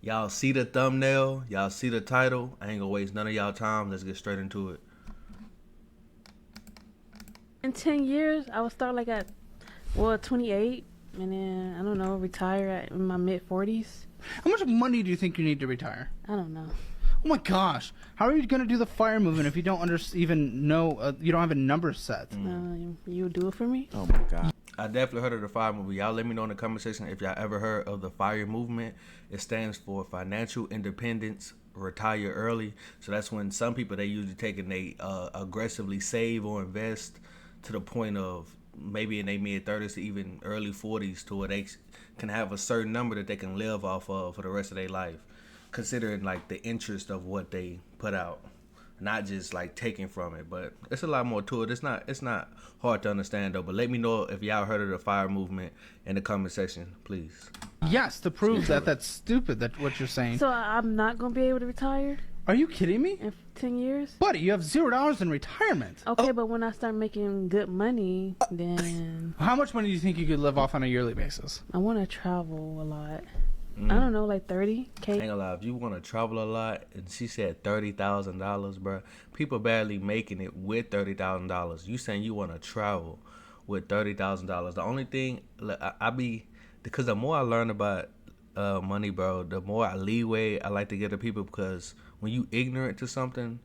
Y'all see the thumbnail? Y'all see the title? I ain't gonna waste none of y'all time. Let's get straight into it. In 10 years, I would start like at 28, and then I don't know, retire in my mid 40s. How much money do you think you need to retire? I don't know. Oh my gosh! How are you gonna do the fire movement if you don't even know? You don't have a number set. You would do it for me? Oh my god. I definitely heard of the FIRE movement. Y'all let me know in the comment section if y'all ever heard of the FIRE movement. It stands for Financial Independence, Retire Early. So that's when some people, they usually take and they aggressively save or invest to the point of maybe in their mid 30s to even early 40s to where they can have a certain number that they can live off of for the rest of their life, considering like the interest of what they put out, not just like taking from it. But it's a lot more to it. It's not hard to understand though. But let me know if y'all heard of the FIRE movement in the comment section, please. Yes, to prove that that's stupid. That what you're saying. So I'm not going to be able to retire Are you kidding me, in 10 years? buddy? You have $0 in retirement. Okay, but when I start making good money, then How much money do you think you could live off on a yearly basis? I want to travel a lot. I don't know, like 30K. Ain't gonna lie, if you want to travel a lot, and she said $30,000, bro, people barely making it with $30,000. You saying you want to travel with $30,000? The only thing because the more I learn about money, bro, the more leeway I like to give to people, because when you ignorant to something,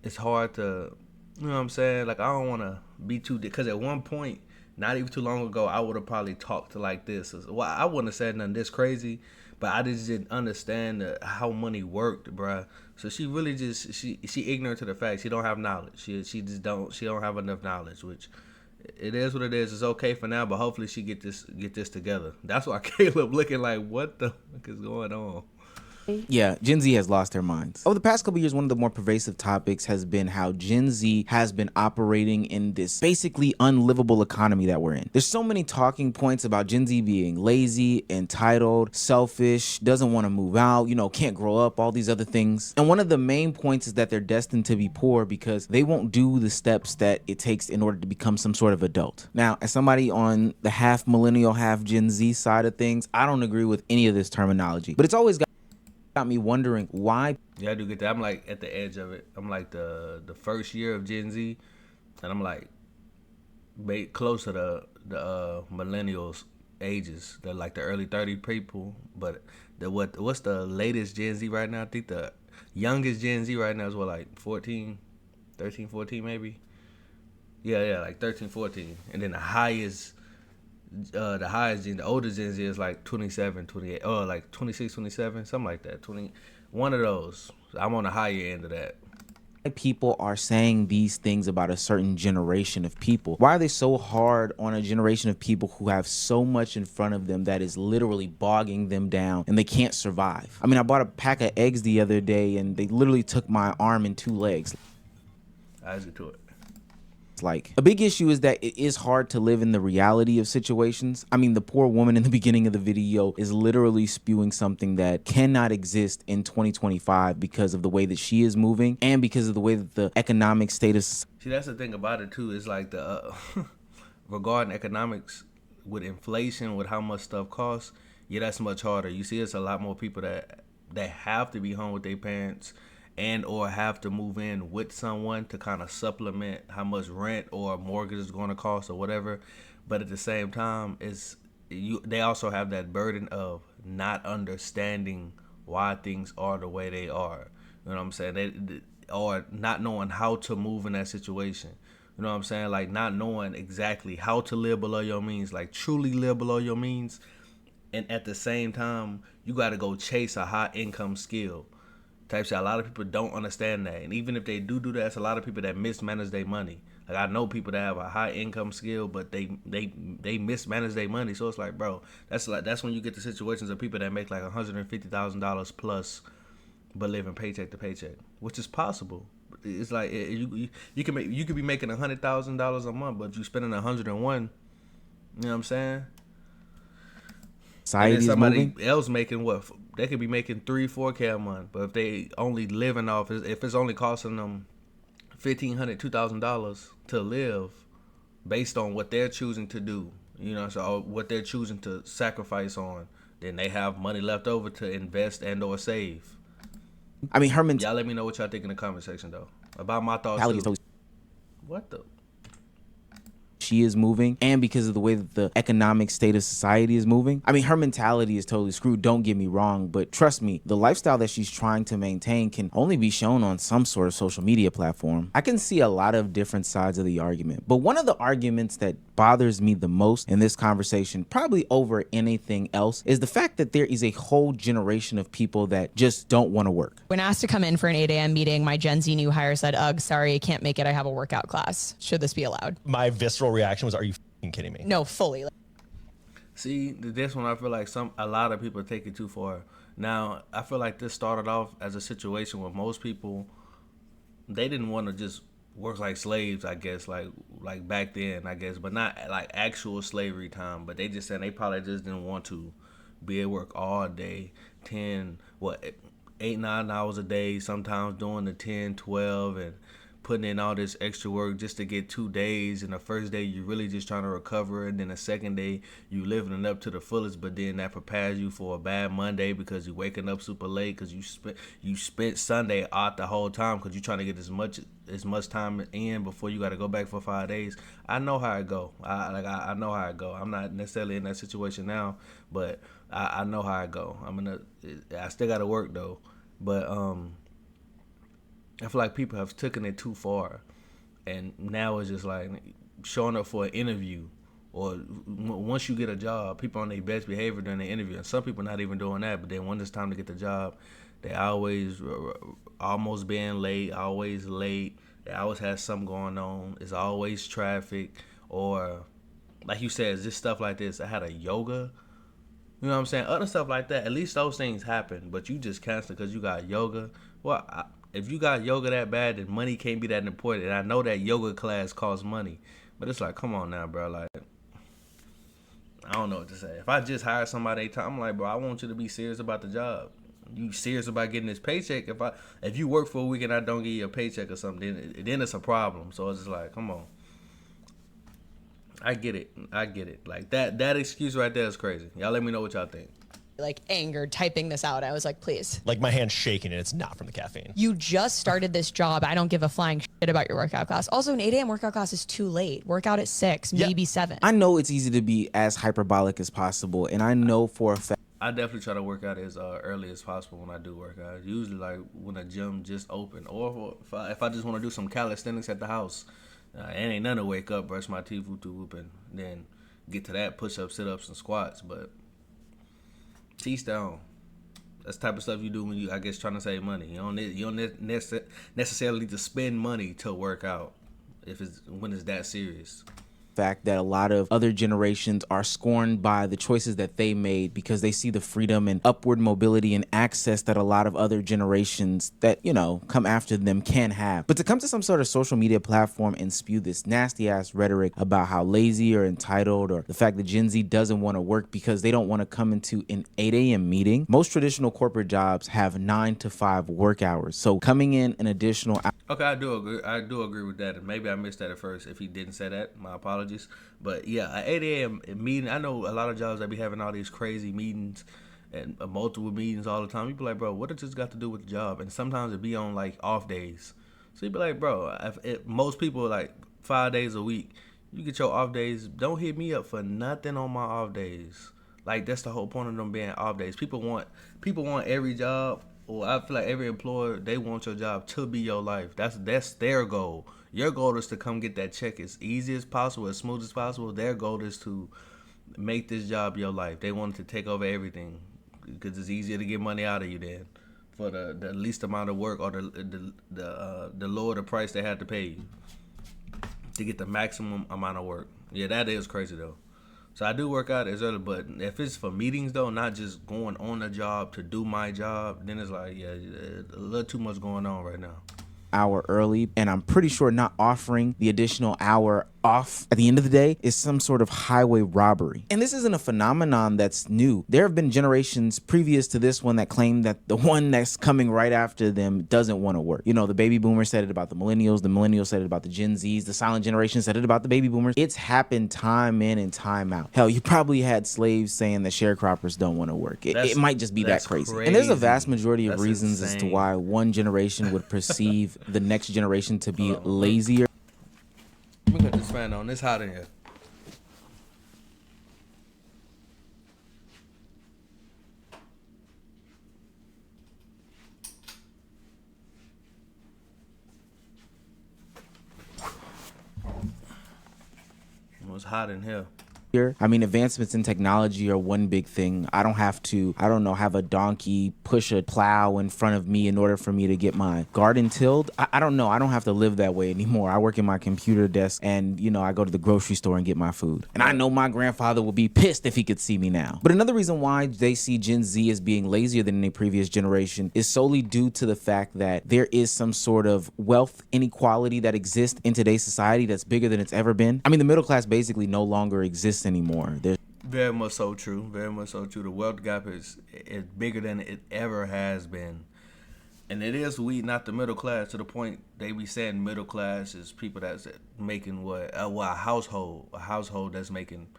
it's hard to, you know what I'm saying? Like, I don't want to be too, because at one point, not even too long ago, I would have probably talked to like this. Well, I wouldn't have said nothing this crazy, but I just didn't understand how money worked, bruh. So she really just, she ignorant to the fact. She don't have knowledge. She don't have enough knowledge, which it is what it is. It's okay for now, but hopefully she get this together. That's why Caleb looking like, what the fuck is going on? Yeah, Gen Z has lost their minds. Over the past couple years, one of the more pervasive topics has been how Gen Z has been operating in this basically unlivable economy that we're in. There's so many talking points about Gen Z being lazy, entitled, selfish, doesn't want to move out, can't grow up, all these other things. And one of the main points is that they're destined to be poor because they won't do the steps that it takes in order to become some sort of adult. Now, as somebody on the half millennial, half Gen Z side of things, I don't agree with any of this terminology, but it's always got me wondering why. Yeah, I do get that. I'm like at the edge of it. I'm like the first year of Gen Z, and I'm like close to the millennials ages. They're like the early 30 people. But what's the latest Gen Z right now? I think the youngest Gen Z right now is like 13, 14 maybe. Yeah, like 13, 14. And then the highest Gen, the older Gen Z is like 27, 28, or like 26, 27, something like that. One of those. I'm on the higher end of that. People are saying these things about a certain generation of people. Why are they so hard on a generation of people who have so much in front of them that is literally bogging them down and they can't survive? I mean, I bought a pack of eggs the other day and they literally took my arm and 2 legs. Let's get to it. Like, a big issue is that it is hard to live in the reality of situations. I mean, the poor woman in the beginning of the video is literally spewing something that cannot exist in 2025 because of the way that she is moving and because of the way that the economic status. See, that's the thing about it too. Is like the regarding economics with inflation, with how much stuff costs. Yeah, that's much harder. You see, it's a lot more people that have to be home with their parents and or have to move in with someone to kind of supplement how much rent or mortgage is going to cost or whatever. But at the same time, they also have that burden of not understanding why things are the way they are. You know what I'm saying? Or not knowing how to move in that situation. You know what I'm saying? Like not knowing exactly how to live below your means, like truly live below your means. And at the same time, you got to go chase a high income skill type shit. A lot of people don't understand that, and even if they do that, it's a lot of people that mismanage their money. Like I know people that have a high income skill, but they mismanage their money. So it's like, bro, that's when you get to situations of people that make like $150,000 plus, but living paycheck to paycheck, which is possible. It's like you could be making $100,000 a month, but you spending 101. You know what I'm saying? Society and then is somebody moving. else making what? They could be making 3-4K a month, but if they only living off, if it's only costing them $1,500, $2,000 to live, based on what they're choosing to do, so what they're choosing to sacrifice on then they have money left over to invest and or save. I mean, her Y'all let me know what y'all think in the comment section though about my thoughts mentality is too. totally What the? she is moving, and because of the way that the economic state of society is moving. I mean, her mentality is totally screwed, don't get me wrong, but trust me, the lifestyle that she's trying to maintain can only be shown on some sort of social media platform. I can see a lot of different sides of the argument, but one of the arguments that bothers me the most in this conversation, probably over anything else, is the fact that there is a whole generation of people that just don't want to work. When asked to come in for an 8 a.m. meeting, my Gen Z new hire said, "Ugh, sorry, I can't make it. I have a workout class. Should this be allowed?" My visceral reaction was, are you f***ing kidding me? No, fully. See, this one I feel like a lot of people take it too far. Now, I feel like this started off as a situation where most people, they didn't want to just work like slaves, I guess, like back then, I guess, but not like actual slavery time. But they just said they probably just didn't want to be at work all day, 8, 9 hours a day, sometimes doing the 10, 12, and putting in all this extra work just to get 2 days. And the first day you really just trying to recover, and then the second day you living it up to the fullest, but then that prepares you for a bad Monday because you waking up super late because you spent Sunday out the whole time because you trying to get as much time in before you got to go back for 5 days. I know how it go. I know how it go. I'm not necessarily in that situation now, but I know how it go. I still got to work though, but I feel like people have taken it too far, and now it's just like showing up for an interview, or once you get a job, people on their best behavior during the interview, and some people not even doing that. But then when it's time to get the job, they always almost being late, always late. They always have something going on. It's always traffic, or like you said, it's just stuff like this. I had a yoga. You know what I'm saying? Other stuff like that. At least those things happen, but you just cancel because you got yoga. Well, if you got yoga that bad, then money can't be that important. And I know that yoga class costs money, but it's like, come on now, bro. Like, I don't know what to say. If I just hire somebody, I'm like, bro, I want you to be serious about the job. You serious about getting this paycheck? If you work for a week and I don't give you a paycheck or something, then it's a problem. So it's just like, come on. I get it. Like that excuse right there is crazy. Y'all let me know what y'all think. Like angered typing this out. I was like, please. Like my hand's shaking and it's not from the caffeine. You just started this job. I don't give a flying shit about your workout class. Also, an 8 a.m. workout class is too late. Workout at 6, maybe 7. I know it's easy to be as hyperbolic as possible, and I know for a fact I definitely try to work out as early as possible when I do work out. Usually like when the gym just open, or if I just want to do some calisthenics at the house. It ain't nothing to wake up, brush my teeth, and then get to that push-ups, sit-ups, and squats. But teach down. That's the type of stuff you do when you, I guess, trying to save money. You don't necessarily need to spend money to work out when it's that serious. fact that a lot of other generations are scorned by the choices that they made because they see the freedom and upward mobility and access that a lot of other generations that, you know, come after them can have. But to come to some sort of social media platform and spew this nasty ass rhetoric about how lazy or entitled, or the fact that Gen Z doesn't want to work because they don't want to come into an 8 a.m. meeting. Most traditional corporate jobs have 9 to 5 work hours. So coming in an additional Okay, I do agree with that. And maybe I missed that at first. If he didn't say that, my apologies. But yeah, an 8 a.m. meeting. I know a lot of jobs that be having all these crazy meetings and multiple meetings all the time. You be like, bro, what does this got to do with the job? And sometimes it be on like off days. So you be like, bro, if most people like 5 days a week, you get your off days. Don't hit me up for nothing on my off days. Like that's the whole point of them being off days. People want every job. Well, I feel like every employer, they want your job to be your life. That's their goal. Your goal is to come get that check as easy as possible, as smooth as possible. Their goal is to make this job your life. They want to take over everything because it's easier to get money out of you then for the least amount of work, or the lower the price they have to pay you to get the maximum amount of work. Yeah, that is crazy though. So I do work out as early, but if it's for meetings though, not just going on the job to do my job, then it's like, yeah, a little too much going on right now. hour early, and I'm pretty sure not offering the additional hour off at the end of the day is some sort of highway robbery. And this isn't a phenomenon that's new. There have been generations previous to this one that claim that the one that's coming right after them doesn't want to work. You know, the baby boomers said it about the millennials said it about the Gen Zs, the silent generation said it about the baby boomers. It's happened time in and time out. Hell, you probably had slaves saying that sharecroppers don't want to work. It might just be that crazy. And there's a vast majority of reasons as to why one generation would perceive the next generation to be lazier. Let me cut this fan on. It's hot in here. It's hot in here. I mean, advancements in technology are one big thing. I don't have to, have a donkey push a plow in front of me in order for me to get my garden tilled. I don't know. I don't have to live that way anymore. I work in my computer desk and, I go to the grocery store and get my food. And I know my grandfather would be pissed if he could see me now. But another reason why they see Gen Z as being lazier than any previous generation is solely due to the fact that there is some sort of wealth inequality that exists in today's society that's bigger than it's ever been. I mean, the middle class basically no longer exists anymore. Very much so true. Very much so true. The wealth gap is bigger than it ever has been. And it is not the middle class, to the point they be saying middle class is people that's making a household that's making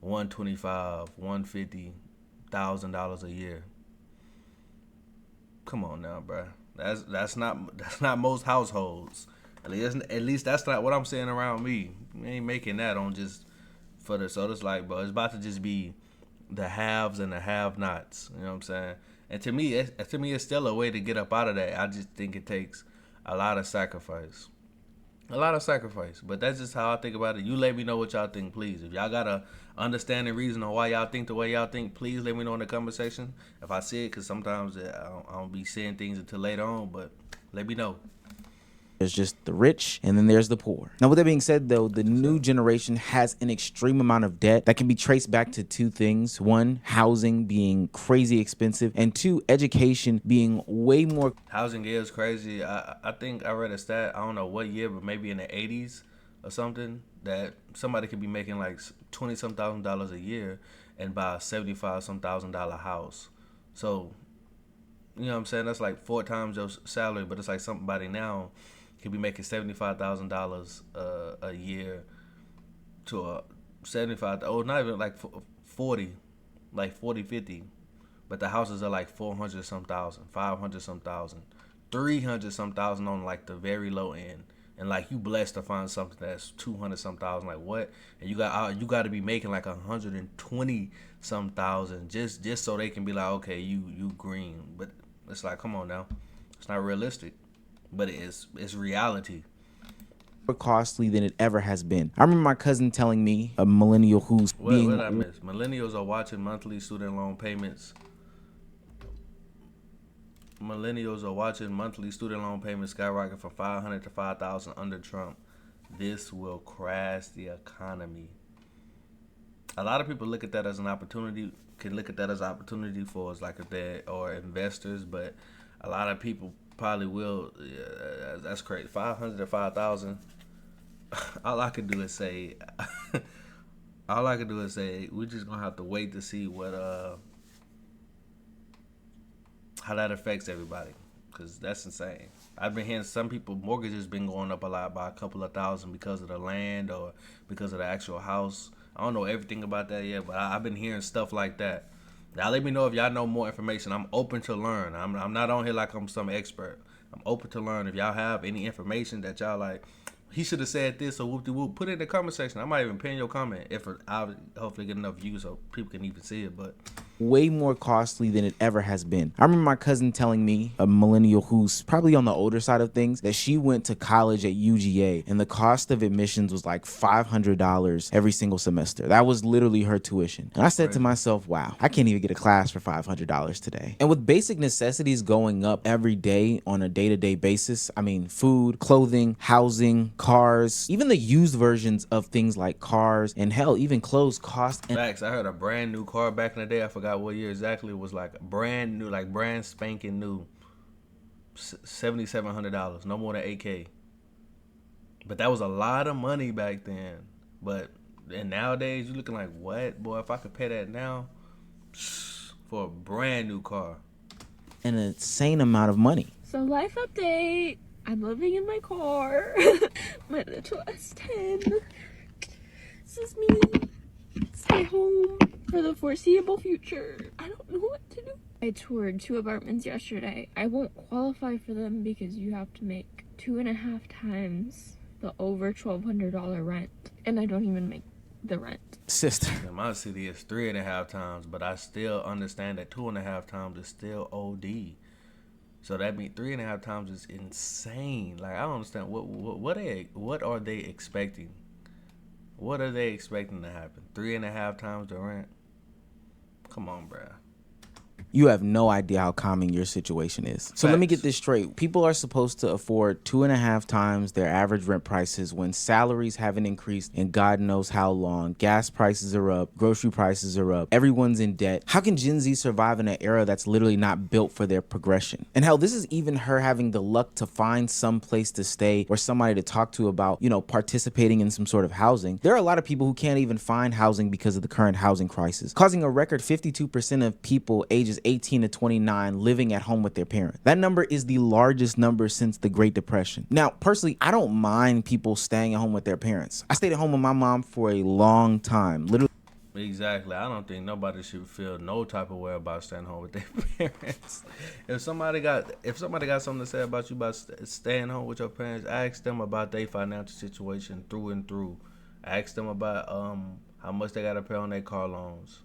$150,000 a year. Come on now, bro. That's not most households. At least that's not what I'm saying around me. We ain't making that on just for the, so it's like, bro, it's about to just be the haves and the have-nots. You know what I'm saying? And to me, it's still a way to get up out of that. I just think it takes a lot of sacrifice. But that's just how I think about it. You let me know what y'all think, please. If y'all got a understanding reason on why y'all think the way y'all think, please let me know in the comment section. If I see it, because sometimes I don't be seeing things until later on, but let me know. There's just the rich, and then there's the poor. Now, with that being said, though, the new generation has an extreme amount of debt that can be traced back to two things. One, housing being crazy expensive, and two, education being way more. Housing is crazy. I think I read a stat, I don't know what year, but maybe in the 80s or something, that somebody could be making like $20-some thousand a year and buy a $75-some thousand house. So, you know what I'm saying? That's like 4 times your salary, but it's like somebody now could be making $75,000 a year to a 75. Oh, not even like 40, like 40, 50. But the houses are like 400 some thousand, 500 some thousand, 300 some thousand on like the very low end. And like you blessed to find something that's 200 some thousand. Like what? And you got to be making like 120 some thousand just so they can be like, okay, you green. But it's like, come on now, it's not realistic. But it's reality. More costly than it ever has been. I remember my cousin telling me, a millennial who's what did I miss? Millennials are watching monthly student loan payments. Skyrocket from $500 to $5,000 under Trump. This will crash the economy. A lot of people look at that as an opportunity. Can look at that as an opportunity for us, like if they or investors, but a lot of people probably will. Yeah, that's crazy. 500 to 5,000. All I can do is say, we're just gonna have to wait to see what how that affects everybody, because that's insane. I've been hearing some people mortgages been going up a lot by a couple of thousand because of the land or because of the actual house. I don't know everything about that yet, but I've been hearing stuff like that. Now let me know if y'all know more information. I'm open to learn. I'm not on here like I'm some expert. I'm open to learn. If y'all have any information that y'all like, he should have said this or whoop-de-whoop, put it in the comment section. I might even pin your comment if I'll hopefully get enough views so people can even see it. But way more costly than it ever has been. I remember my cousin telling me, a millennial who's probably on the older side of things, that she went to college at UGA and the cost of admissions was like $500 every single semester. That was literally her tuition. And I said to myself, wow, I can't even get a class for $500 today. And with basic necessities going up every day on a day-to-day basis, I mean, food, clothing, housing, cars, even the used versions of things like cars and hell, even clothes cost. Facts. I heard a brand new car back in the day. I forgot what year exactly. It was like brand new, like brand spanking new, $7,700, no more than $8K. But that was a lot of money back then. But and nowadays you looking like, what, boy? If I could pay that now for a brand new car. An insane amount of money. So life update. I'm living in my car. My little S10. This is me. Stay home for the foreseeable future. I don't know what to do. I toured 2 apartments yesterday. I won't qualify for them because you have to make 2.5 times the over $1,200 rent. And I don't even make the rent. Sister. In my city, it's 3.5 times, but I still understand that 2.5 times is still OD. So that means 3.5 times is insane. Like, I don't understand what are they expecting? What are they expecting to happen? 3.5 times the rent? Come on, bruh. You have no idea how common your situation is. So let me get Facts. this straight. People are supposed to afford 2.5 times their average rent prices when salaries haven't increased in God knows how long. Gas prices are up. Grocery prices are up. Everyone's in debt. How can Gen Z survive in an era that's literally not built for their progression? And hell, this is even her having the luck to find some place to stay or somebody to talk to about, participating in some sort of housing. There are a lot of people who can't even find housing because of the current housing crisis, causing a record 52% of people ages 18 to 29 living at home with their parents. That number is the largest number since the Great Depression. Now, personally, I don't mind people staying at home with their parents. I stayed at home with my mom for a long time, literally. Exactly. I don't think nobody should feel no type of way about staying home with their parents. If somebody got something to say about you about staying home with your parents, ask them about their financial situation through and through. Ask them about how much they got to pay on their car loans.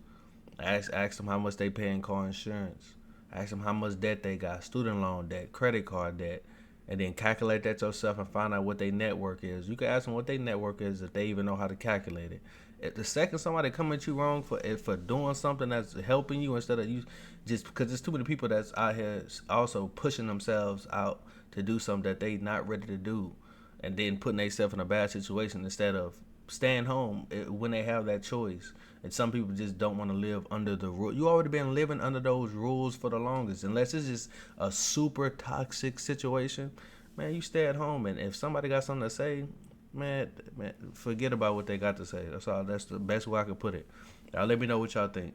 Ask them how much they pay in car insurance. Ask them how much debt they got, student loan debt, credit card debt, and then calculate that yourself and find out what their network is. You can ask them what their network is if they even know how to calculate it. If the second somebody come at you wrong for doing something that's helping you instead of you, just because there's too many people that's out here also pushing themselves out to do something that they not ready to do, and then putting themselves in a bad situation instead of staying home when they have that choice. And some people just don't want to live under the rule. You already been living under those rules for the longest. Unless it's just a super toxic situation, man, you stay at home. And if somebody got something to say, man, forget about what they got to say. That's all. That's the best way I could put it. Y'all let me know what y'all think.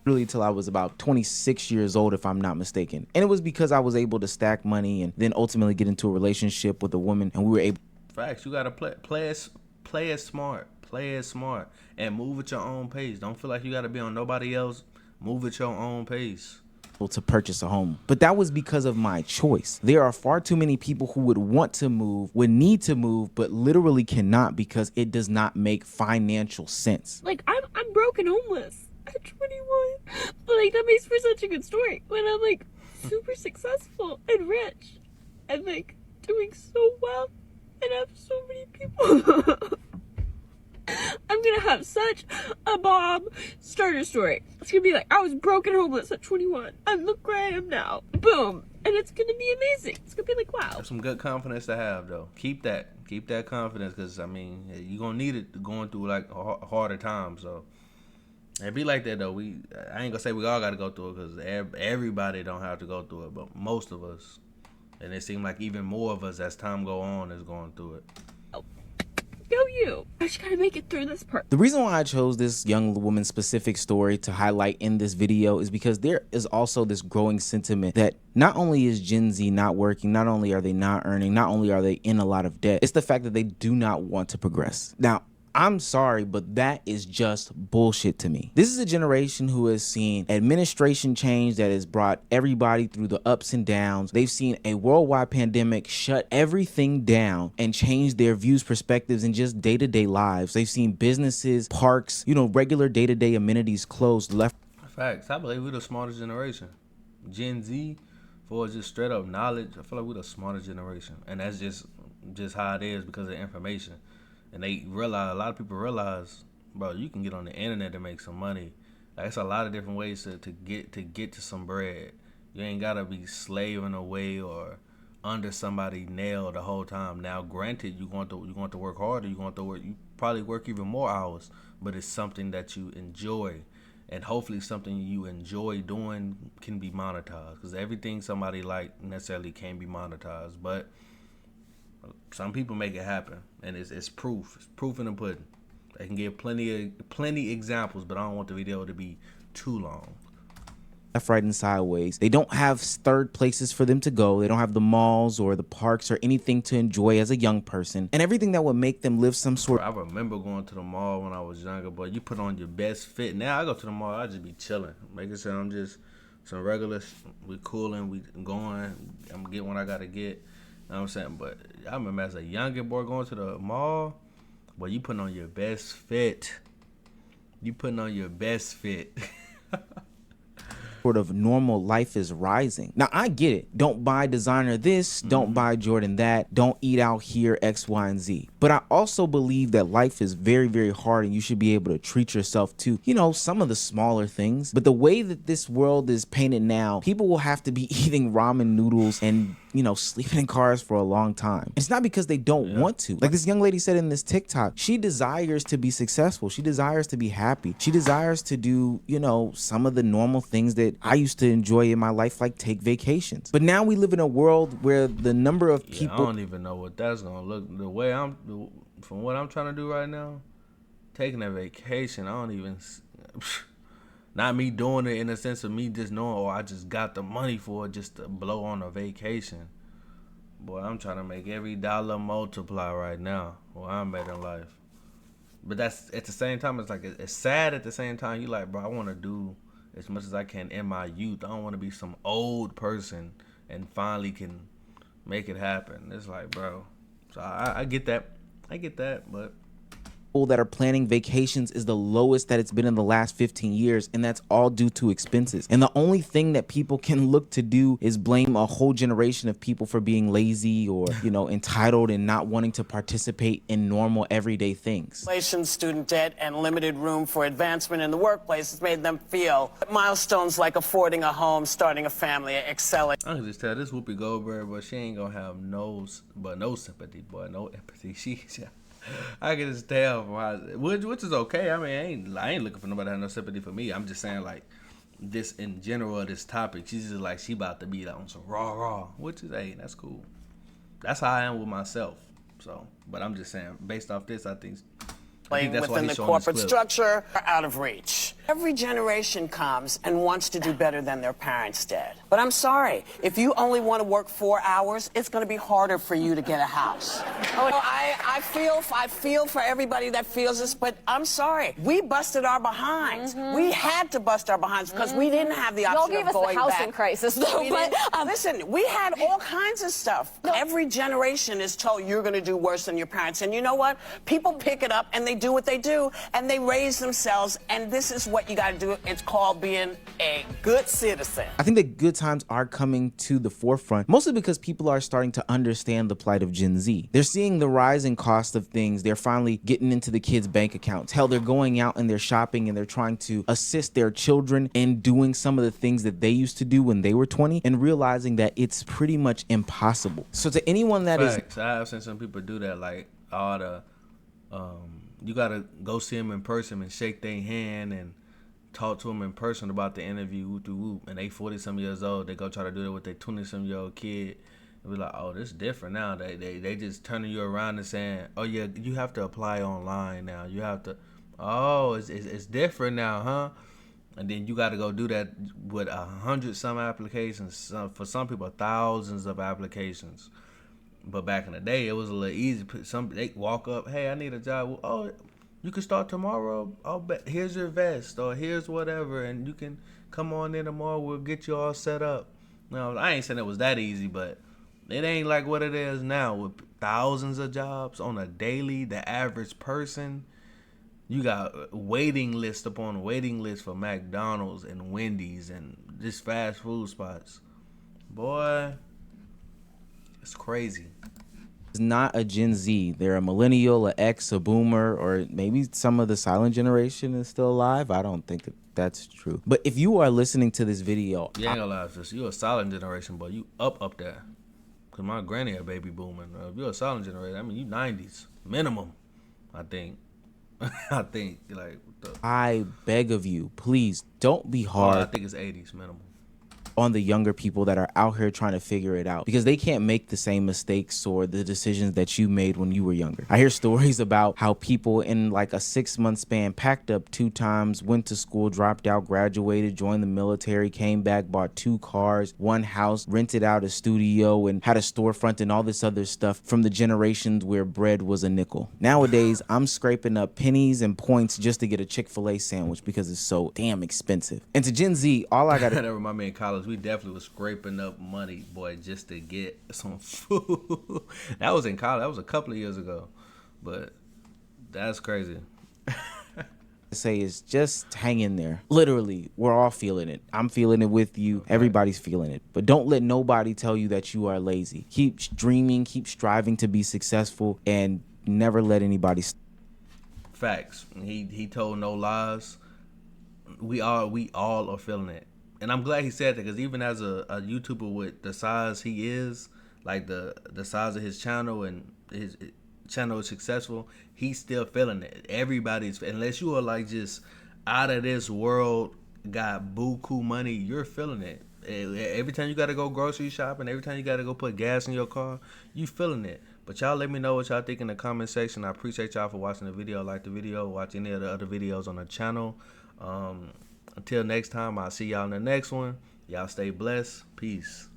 Literally till I was about 26 years old, if I'm not mistaken. And it was because I was able to stack money and then ultimately get into a relationship with a woman, and we were able. Facts. You gotta play it smart. Play it smart and move at your own pace. Don't feel like you gotta be on nobody else. Move at your own pace. To purchase a home. But that was because of my choice. There are far too many people who would want to move, would need to move, but literally cannot because it does not make financial sense. Like, I'm broke and homeless at 21. But, like, that makes for such a good story. When I'm, like, super successful and rich and, like, doing so well and have so many people. I'm gonna have such a bomb starter story. It's gonna be like, I was broke and homeless at 21, and look where I am now. Boom. And it's gonna be amazing. It's gonna be like, wow. That's some good confidence to have, though. Keep that confidence, because I mean, you're gonna need it going through like harder times. So it be like that, though. I ain't gonna say we all gotta go through it, because everybody don't have to go through it, but most of us, and it seems like even more of us as time go on is going through it. Go you. I just gotta make it through this part. The reason why I chose this young woman's specific story to highlight in this video is because there is also this growing sentiment that not only is Gen Z not working, not only are they not earning, not only are they in a lot of debt, it's the fact that they do not want to progress. Now, I'm sorry, but that is just bullshit to me. This is a generation who has seen administration change that has brought everybody through the ups and downs. They've seen a worldwide pandemic shut everything down and change their views, perspectives, and just day-to-day lives. They've seen businesses, parks, regular day-to-day amenities closed, left. Facts. I believe we're the smartest generation. Gen Z, for just straight up knowledge, I feel like we're the smartest generation. And that's just how it is because of information. And a lot of people realize, bro, you can get on the internet to make some money. Like, it's a lot of different ways to get to some bread. You ain't gotta be slaving away or under somebody's nail the whole time. Now, granted, you want to work harder. You probably work even more hours, but it's something that you enjoy, and hopefully something you enjoy doing can be monetized. Because everything somebody like necessarily can't be monetized, but some people make it happen, and it's proof. It's proof in the pudding. They can give plenty examples, but I don't want the video to be too long. Left, right, and sideways. They don't have third places for them to go. They don't have the malls or the parks or anything to enjoy as a young person, and everything that would make them live some sort. I remember going to the mall when I was younger, but you put on your best fit. Now I go to the mall, I just be chilling, making sure I'm just some regular. We cooling, we going. I'm getting what I gotta get. You know what I'm saying? But I remember as a younger boy going to the mall, but you putting on your best fit. You putting on your best fit. Sort of normal life is rising. Now I get it. Don't buy designer this, don't buy Jordan that, don't eat out here, X, Y, and Z. But I also believe that life is very, very hard and you should be able to treat yourself to, you know, some of the smaller things. But the way that this world is painted now, people will have to be eating ramen noodles and, you know, sleeping in cars for a long time. It's not because they don't want to. Like this young lady said in this TikTok, she desires to be successful. She desires to be happy. She desires to do, you know, some of the normal things that I used to enjoy in my life, like take vacations. But now we live in a world where the number of people... I don't even know what that's gonna look. The way from what I'm trying to do right now, taking a vacation, I don't even... Not me doing it in the sense of me just knowing, oh, I just got the money for it just to blow on a vacation. Boy, I'm trying to make every dollar multiply right now where I'm at in life. But that's, at the same time, it's like, it's sad at the same time. You like, bro, I want to do as much as I can in my youth. I don't want to be some old person and finally can make it happen. It's like, bro. So I get that. I get that, but... that are planning vacations is the lowest that it's been in the last 15 years, and that's all due to expenses. And the only thing that people can look to do is blame a whole generation of people for being lazy or, you know, entitled and not wanting to participate in normal everyday things. Inflation, student debt, and limited room for advancement in the workplace has made them feel milestones like affording a home, starting a family, excelling. I can just tell this Whoopi Goldberg, but she ain't gonna have no sympathy, boy, no empathy. I can just tell, which is okay. I mean, I ain't looking for nobody to have no sympathy for me. I'm just saying, like, this in general, this topic, she's just like, she about to be like on some raw, which is, hey, that's cool. That's how I am with myself. So, but I'm just saying, based off this, I think that's within the corporate structure are out of reach. Every generation comes and wants to do better than their parents did. But I'm sorry, if you only want to work 4 hours, it's going to be harder for you to get a house. I feel for everybody that feels this, but I'm sorry. We busted our behinds. We had to bust our behinds because we didn't have the option of going back. Y'all gave us the housing crisis, though. But listen, we had all kinds of stuff. No. Every generation is told you're going to do worse than your parents. And you know what? People pick it up and they do what they do, and they raise themselves, and this is what you got to do. It's called being a good citizen. I think that good times are coming to the forefront, mostly because people are starting to understand the plight of Gen Z. They're seeing the rising cost of things. They're finally getting into the kids' bank accounts. Hell, they're going out and they're shopping and they're trying to assist their children in doing some of the things that they used to do when they were 20 and realizing that it's pretty much impossible. So to anyone that Facts. I have seen some people do that, like all the, you gotta go see them in person and shake their hand and talk to them in person about the interview, and they 40-some years old. They go try to do that with their 20-some-year-old kid. And be like, oh, this is different now. They just turning you around and saying, oh yeah, you have to apply online now. You have to, oh, it's different now, huh? And then you got to go do that with 100-some applications. For some people, thousands of applications. But back in the day, it was a little easy. They walk up, hey, I need a job. Oh, you can start tomorrow. Oh, here's your vest, or here's whatever, and you can come on in tomorrow. We'll get you all set up. No, I ain't saying it was that easy, but it ain't like what it is now with thousands of jobs on a daily. The average person, you got waiting list upon waiting list for McDonald's and Wendy's and just fast food spots. Boy, it's crazy. Not a Gen Z. They're a millennial, a X, a boomer, or maybe some of the silent generation is still alive. I don't think that that's true. But if you are listening to this video, you ain't gonna lie, sis. You a silent generation, but you up there. Cause my granny a baby booming. If you're a silent generation, I mean you 90s minimum. I think. I think like. I beg of you, please don't be hard. I think it's 80s minimum. on the younger people that are out here trying to figure it out, because they can't make the same mistakes or the decisions that you made when you were younger. I hear stories about how people in like a 6-month span packed up 2 times, went to school, dropped out, graduated, joined the military, came back, bought 2 cars, 1 house, rented out a studio, and had a storefront and all this other stuff from the generations where bread was a nickel. Nowadays, I'm scraping up pennies and points just to get a Chick-fil-A sandwich because it's so damn expensive. And to Gen Z, all I got That remind me in college, we definitely was scraping up money, boy, just to get some food. That was in college. That was a couple of years ago. But that's crazy. say is just hang in there. Literally, we're all feeling it. I'm feeling it with you. Everybody's feeling it. But don't let nobody tell you that you are lazy. Keep dreaming, keep striving to be successful, and never let anybody Facts. He told no lies. We all are feeling it. And I'm glad he said that, because even as a YouTuber with the size he is, like the size of his channel, and his channel is successful, he's still feeling it. Everybody's, unless you are like just out of this world, got buku money, you're feeling it. Every time you got to go grocery shopping, every time you got to go put gas in your car, you feeling it. But y'all let me know what y'all think in the comment section. I appreciate y'all for watching the video. Like the video, watch any of the other videos on the channel. Until next time, I'll see y'all in the next one. Y'all stay blessed. Peace.